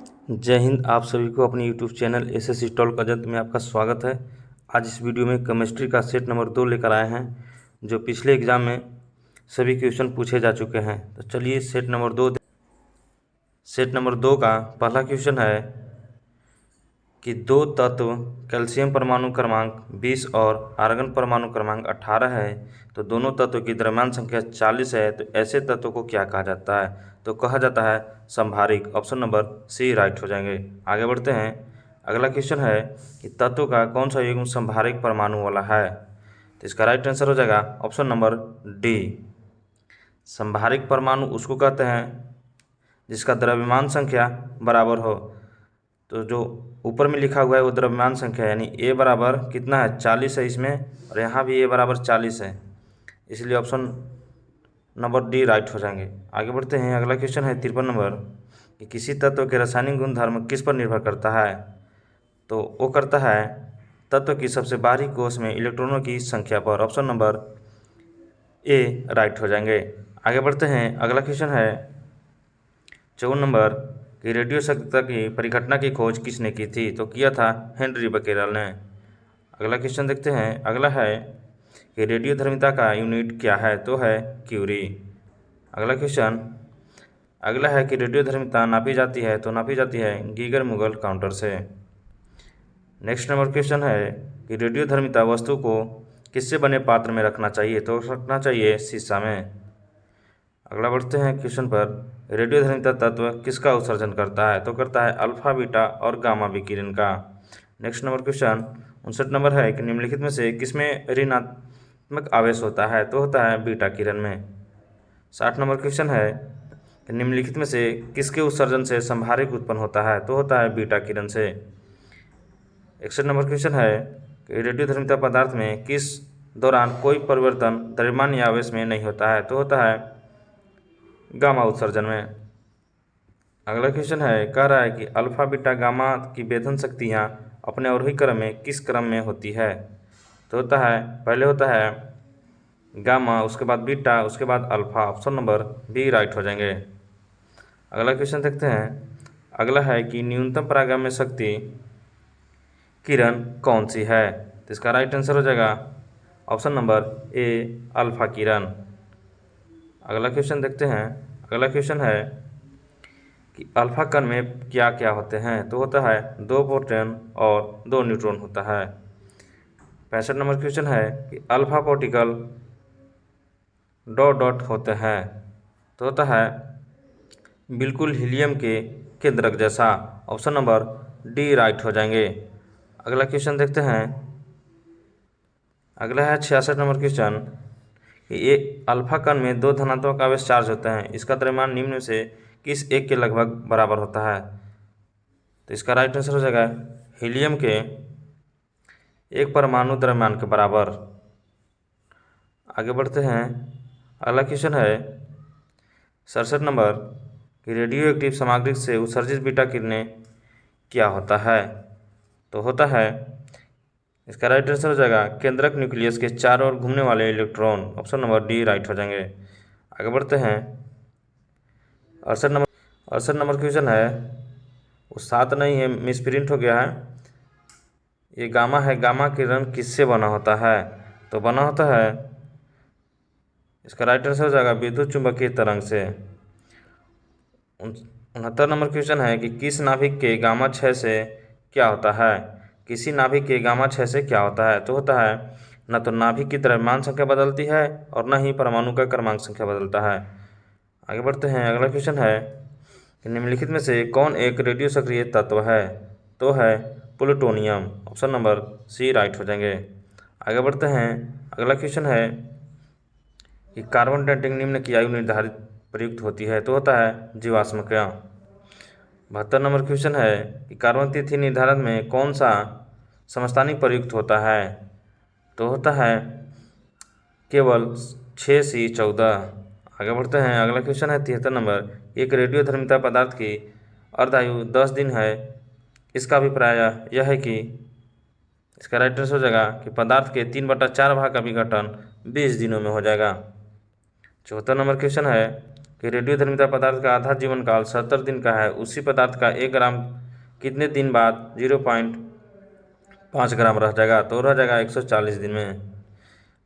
जय हिंद। आप सभी को अपने यूट्यूब चैनल एसएस टॉल का जंत में आपका स्वागत है। आज इस वीडियो में केमिस्ट्री का सेट नंबर 2 लेकर आए हैं, जो पिछले एग्ज़ाम में सभी क्वेश्चन पूछे जा चुके हैं। तो चलिए सेट नंबर 2 का पहला क्वेश्चन है कि दो तत्व कैल्शियम परमाणु क्रमांक 20 और आर्गन परमाणु क्रमांक 18 है, तो दोनों तत्वों की द्रव्यमान संख्या 40 है, तो ऐसे तत्वों को क्या कहा जाता है? तो कहा जाता है संभारिक। ऑप्शन नंबर सी राइट हो जाएंगे। आगे बढ़ते हैं। अगला क्वेश्चन है कि तत्व का कौन सा युग्म संभारिक परमाणु वाला है? तो इसका राइट आंसर हो जाएगा ऑप्शन नंबर डी। संभारिक परमाणु उसको कहते हैं जिसका द्रव्यमान संख्या बराबर हो। तो जो ऊपर में लिखा हुआ है वो द्रव्यमान संख्या, यानी ए बराबर कितना है 40 है इसमें, और यहाँ भी ए बराबर 40 है, इसलिए ऑप्शन नंबर डी राइट हो जाएंगे। आगे बढ़ते हैं। अगला क्वेश्चन है 53 नंबर कि किसी तत्व के रासायनिक गुणधर्म किस पर निर्भर करता है? तो वो करता है तत्व की सबसे बाहरी कोश में इलेक्ट्रॉनों की संख्या पर। ऑप्शन नंबर ए राइट हो जाएंगे। आगे बढ़ते हैं। अगला क्वेश्चन है 54 नंबर कि रेडियो सक्रियता की परिघटना की खोज किसने की थी? तो किया था हेनरी बकेरल ने। अगला क्वेश्चन देखते हैं। अगला है कि रेडियो धर्मिता का यूनिट क्या है? तो है क्यूरी। अगला है कि रेडियो धर्मिता नापी जाती है, तो नापी जाती है गीगर मुगल काउंटर से। नेक्स्ट नंबर क्वेश्चन है कि रेडियो धर्मिता वस्तु को किससे बने पात्र में रखना चाहिए? तो रखना चाहिए शीशा में। अगला बढ़ते हैं क्वेश्चन पर। रेडियो धर्मिता तत्व किसका उत्सर्जन करता है? तो करता है अल्फा बीटा और गामा विकिरण का। नेक्स्ट नंबर क्वेश्चन 59 नंबर है कि निम्नलिखित में से किसमें ऋणात्मक आवेश होता है? तो होता है बीटा किरण में। 60 नंबर क्वेश्चन है कि निम्नलिखित में से किसके उत्सर्जन से संभारिक उत्पन्न होता है? तो होता है बीटा किरण से। 61 नंबर क्वेश्चन है कि रेडियो धर्मिता पदार्थ में किस दौरान कोई परिवर्तन द्रव्यमान या आवेश में नहीं होता है? तो होता है गामा उत्सर्जन में। अगला क्वेश्चन है, कह रहा है कि अल्फा बीटा गामा की वेधन शक्तियाँ अपने अवरोही क्रम में किस क्रम में होती है? तो होता है पहले होता है गामा, उसके बाद बीटा, उसके बाद alpha. Option number B right हो जाएंगे। अगला क्वेश्चन देखते हैं। अगला है कि न्यूनतम परागम्य शक्ति किरण कौन सी है? तो इसका राइट आंसर हो जाएगा ऑप्शन नंबर ए अल्फा किरण। अगला क्वेश्चन देखते हैं। अगला क्वेश्चन है कि अल्फा कण में क्या क्या होते हैं? तो होता है 2 प्रोटॉन और 2 न्यूट्रॉन होता है। 65 नंबर क्वेश्चन है कि अल्फा पार्टिकल डॉट डॉट होते हैं। तो होता है बिल्कुल हीलियम के केंद्रक जैसा। ऑप्शन नंबर डी राइट हो जाएंगे। अगला क्वेश्चन देखते हैं। अगला है 66 नंबर क्वेश्चन कि ये अल्फा कण में 2 धनात्मक आवेश चार्ज होते हैं, इसका द्रव्यमान निम्न में से किस एक के लगभग बराबर होता है? तो इसका राइट आंसर हो जाएगा हीलियम के 1 परमाणु द्रव्यमान के बराबर। आगे बढ़ते हैं। अगला क्वेश्चन है 67 नंबर कि रेडियो एक्टिव सामग्री से उत्सर्जित बीटा किरणें क्या होता है? तो होता है, इसका राइट आंसर हो जाएगा केंद्रक न्यूक्लियस के चारों ओर घूमने वाले electron. Option number D right हो जाएंगे। आगे बढ़ते हैं। 68 नंबर क्वेश्चन है, वो 7 नहीं है, मिसप्रिंट हो गया है। ये गामा है। गामा किरण किससे बना होता है? तो बना होता है, इसका राइट आंसर हो जाएगा विद्युत चुंबकीय तरंग से। 69 नंबर क्वेश्चन है कि किस नाभिक के गामा 6 से क्या होता है? किसी नाभिक के गामा 6 से क्या होता है? तो होता है न तो नाभिक की द्रव्यमान संख्या बदलती है और न ही परमाणु का क्रमांक संख्या बदलता है। आगे बढ़ते हैं। अगला क्वेश्चन है कि निम्नलिखित में से कौन एक रेडियो सक्रिय तत्व है? तो है plutonium. Option number C right हो जाएंगे। आगे बढ़ते हैं। अगला क्वेश्चन है कि कार्बन डेटिंग निम्न की आयु निर्धारित प्रयुक्त होती है? तो होता है जीवाश्म का। 72 नंबर क्वेश्चन है कि कार्बन तिथि निर्धारण में कौन सा समस्थानिक प्रयुक्त होता है? तो होता है केवल 6C14। आगे बढ़ते हैं। अगला क्वेश्चन है 73 नंबर, एक रेडियो धर्मिता पदार्थ की अर्धायु 10 दिन है, इसका अभिप्राय यह है कि इसका राइट आंसर हो जाएगा कि पदार्थ के 3/4 भाग का विघटन 20 दिनों में हो जाएगा। 74 नंबर क्वेश्चन है कि रेडियोधर्मिता पदार्थ का आधा जीवन काल 70 दिन का है, उसी पदार्थ का 1 ग्राम कितने दिन बाद 0.5 ग्राम रह जाएगा? तो रह जाएगा 140 दिन में।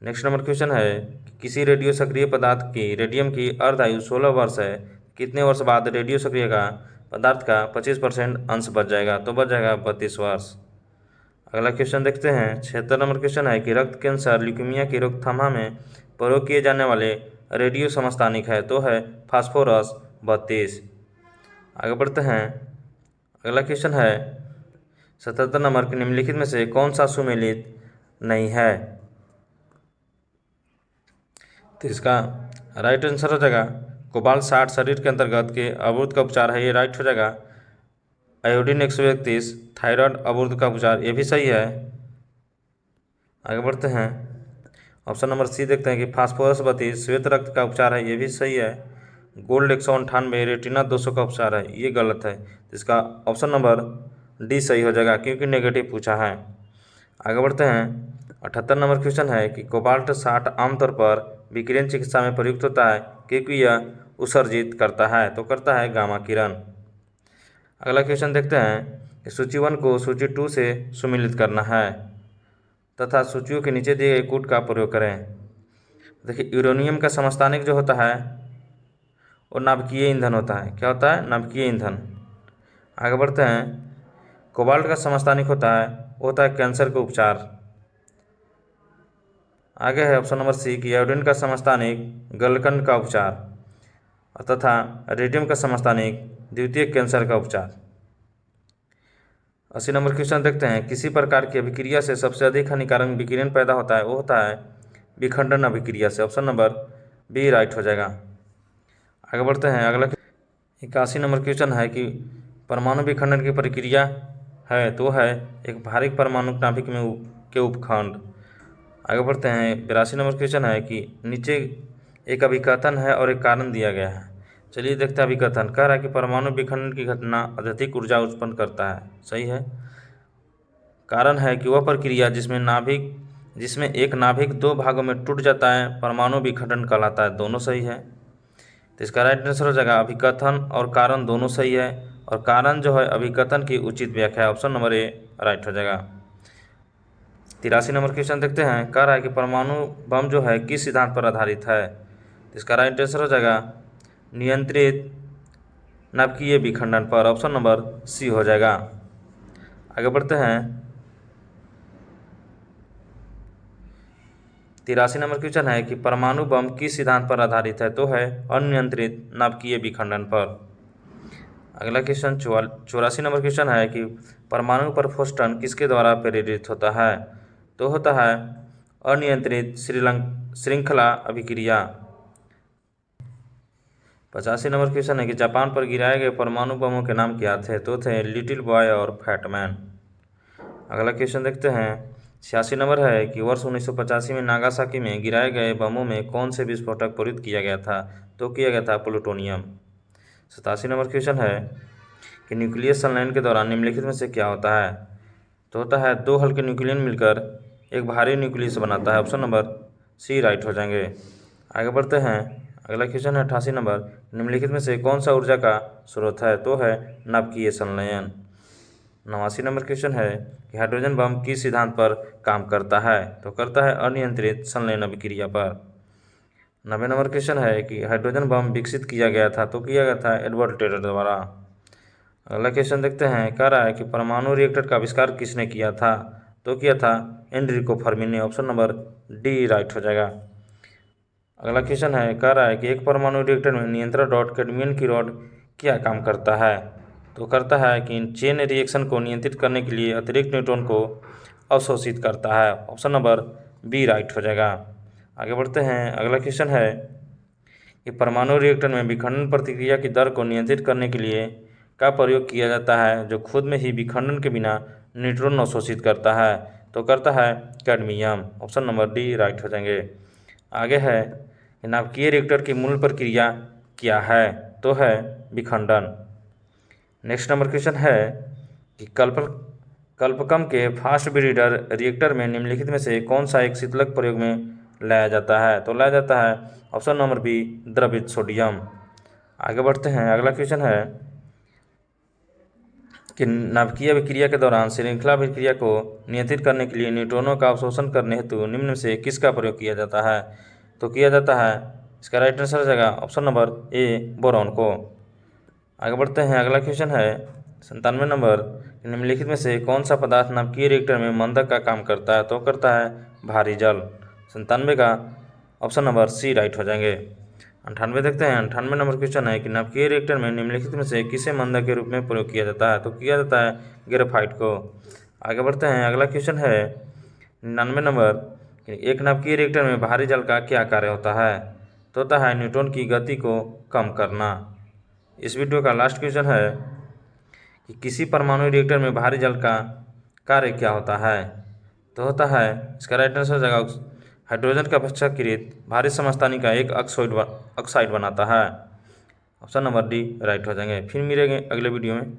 नेक्स्ट नंबर क्वेश्चन है कि किसी रेडियो सक्रिय पदार्थ की रेडियम की अर्ध आयु 16 वर्ष है, कितने वर्ष बाद रेडियो सक्रिय का पदार्थ का 25% अंश बच जाएगा? तो बच जाएगा 32 वर्ष। अगला क्वेश्चन देखते हैं। 76 नंबर क्वेश्चन है कि रक्त कैंसर ल्यूकेमिया की रोकथाम में प्रयोग किए जाने वाले रेडियो समस्थानिक है, तो है फास्फोरस 32। आगे बढ़ते हैं। अगला क्वेश्चन है 77 नंबर के निम्नलिखित में से कौन सा सुमेलित नहीं है? तो इसका राइट आंसर हो जाएगा कोबाल्ट 60 शरीर के अंतर्गत के अवरोध का उपचार है, ये राइट हो जाएगा। आयोडीन 131 थायराइड अवरोध का उपचार, ये भी सही है। आगे बढ़ते हैं। ऑप्शन नंबर सी देखते हैं कि फास्फोरस 32 श्वेत रक्त का उपचार है, ये भी सही है। गोल्ड 198 रेटिना 200 का उपचार है, ये गलत है। इसका ऑप्शन नंबर डी सही हो जाएगा क्योंकि नेगेटिव पूछा है। आगे बढ़ते हैं। 78 नंबर क्वेश्चन है कि कोबाल्ट 60 आमतौर पर विकिरण चिकित्सा में प्रयुक्त होता है क्योंकि यह उत्सर्जित करता है, तो करता है गामा किरण। अगला क्वेश्चन देखते हैं कि सूची 1 को सूची 2 से सुमेलित करना है तथा सूचियों के नीचे दिए गए कूट का प्रयोग करें। देखिए, यूरेनियम का समस्थानिक जो होता है वो नाभिकीय ईंधन होता है। क्या होता है? नाभिकीय ईंधन। आगे बढ़ते हैं। कोबाल्ट का समस्थानिक होता है वो होता है कैंसर का उपचार। आगे है ऑप्शन नंबर सी कि आयोडीन का समस्थानिक गलकंड का उपचार तथा रेडियम का समस्थानिक द्वितीय कैंसर का उपचार। 80 नंबर क्वेश्चन देखते हैं। किसी प्रकार की अभिक्रिया से सबसे अधिक हानिकारक विकिरण पैदा होता है, वो होता है विखंडन अभिक्रिया से। ऑप्शन नंबर बी राइट हो जाएगा। आगे बढ़ते हैं। अगला 81 नंबर क्वेश्चन है कि परमाणु विखंडन की प्रक्रिया है, तो है एक भारी परमाणु नाभिक में के उपखंड। आगे बढ़ते हैं। 82 नंबर क्वेश्चन है कि नीचे एक अभिकथन है और एक कारण दिया गया है। चलिए देखते हैं। अभिकथन कह रहा है कि परमाणु विखंडन की घटना अत्यधिक ऊर्जा उत्पन्न करता है, सही है। कारण है कि वह प्रक्रिया जिसमें एक नाभिक 2 भागों में टूट जाता है परमाणु विखंडन कहलाता है, दोनों सही है। तो इसका राइट आंसर हो जाएगा अभिकथन और कारण दोनों सही है, और कारण जो है अभिकथन की उचित व्याख्या है। ऑप्शन नंबर ए राइट हो जाएगा। 83 नंबर क्वेश्चन देखते हैं। कह रहा है कि परमाणु बम जो है किस सिद्धांत पर आधारित है? तो इसका राइट आंसर हो जाएगा नियंत्रित नाभिकीय विखंडन पर। ऑप्शन नंबर सी हो जाएगा। आगे बढ़ते हैं। 83 नंबर क्वेश्चन है कि परमाणु बम किस सिद्धांत पर आधारित है? तो है अनियंत्रित नाभिकीय विखंडन पर। अगला क्वेश्चन 84 नंबर क्वेश्चन है कि परमाणु पर फोस्टन किसके द्वारा प्रेरित होता है? तो होता है अनियंत्रित श्रृंखला अभिक्रिया। 85 नंबर क्वेश्चन है कि जापान पर गिराए गए परमाणु बमों के नाम क्या थे? तो थे लिटिल बॉय और फैटमैन। अगला क्वेश्चन देखते हैं। 86 नंबर है कि वर्ष 1985 में नागासाकी में गिराए गए बमों में कौन से विस्फोटक प्रयुक्त किया गया था? तो किया गया था प्लूटोनियम। 87 नंबर क्वेश्चन है कि न्यूक्लियस संलयन के दौरान निम्नलिखित में से क्या होता है? तो होता है 2 हल्के न्यूक्लियन मिलकर एक भारी न्यूक्लियस बनाता है। ऑप्शन नंबर सी राइट हो जाएंगे। आगे बढ़ते हैं। अगला क्वेश्चन है 88 नंबर, निम्नलिखित में से कौन सा ऊर्जा का स्रोत है? तो है नाभिकीय संलयन। 89 नंबर क्वेश्चन है कि हाइड्रोजन बम किस सिद्धांत पर काम करता है? तो करता है अनियंत्रित संलयन अभिक्रिया पर। 90 नंबर क्वेश्चन है कि हाइड्रोजन बम विकसित किया गया था? तो किया गया था एडवर्ड टेलर द्वारा। अगला क्वेश्चन देखते हैं। कह रहा है कि परमाणु रिएक्टर का आविष्कार किसने किया था? तो किया था एनरिको फर्मी ने। ऑप्शन नंबर डी राइट हो जाएगा। अगला क्वेश्चन है। कह रहा है कि एक परमाणु रिएक्टर में नियंत्रण रॉड कैडमियम की रॉड क्या काम करता है? तो करता है कि चेन रिएक्शन को नियंत्रित करने के लिए अतिरिक्त न्यूट्रॉन को अवशोषित करता है। ऑप्शन नंबर बी राइट हो जाएगा। आगे बढ़ते हैं। अगला क्वेश्चन है कि परमाणु रिएक्टर में विखंडन प्रतिक्रिया की दर को नियंत्रित करने के लिए का प्रयोग किया जाता है जो खुद में ही विखंडन के बिना न्यूट्रॉन अवशोषित करता है? तो करता है cadmium. Option number D right हो जाएंगे। आगे है कि नाभिकीय रिएक्टर की मूल प्रक्रिया क्या है? तो है विखंडन। नेक्स्ट नंबर क्वेश्चन है कि कल्पकम के फास्ट ब्रीडर रिएक्टर में निम्नलिखित में से कौन सा एक शीतलक प्रयोग में लाया जाता है? तो लाया जाता है ऑप्शन नंबर बी द्रवित सोडियम। आगे बढ़ते हैं। अगला क्वेश्चन है कि नाभिकीय अभिक्रिया के दौरान श्रृंखला अभिक्रिया को नियंत्रित करने के लिए न्यूट्रॉनों का अवशोषण करने हेतु निम्न में से किसका प्रयोग किया जाता है? तो किया जाता है, इसका राइट आंसर हो जाएगा ऑप्शन नंबर ए, बोरॉन को। आगे बढ़ते हैं। अगला क्वेश्चन है 97 नंबर, निम्नलिखित में से कौन सा पदार्थ नाभिकीय रिएक्टर में मंदक का काम करता है? तो करता है भारी जल। 97 का ऑप्शन नंबर सी राइट हो जाएंगे। 98 देखते हैं। 98 नंबर क्वेश्चन है कि नाभिकीय रिएक्टर में निम्नलिखित में से किसे मंदक के रूप में प्रयोग किया जाता है? तो किया जाता है ग्रेफाइट को। आगे बढ़ते हैं। अगला क्वेश्चन है 99 नंबर, एक नाभिकीय रिएक्टर में भारी जल का क्या कार्य होता है? तो होता है न्यूट्रॉन की गति को कम करना। इस वीडियो का लास्ट क्वेश्चन है कि किसी परमाणु रिएक्टर में भारी जल का कार्य क्या होता है? तो होता है, इसका राइट आंसर हो जाएगा हाइड्रोजन का अपेक्षाकृत भारी समस्थानिक का एक ऑक्साइड बनाता है। ऑप्शन नंबर डी राइट हो जाएंगे। फिर मिलेंगे अगले वीडियो में।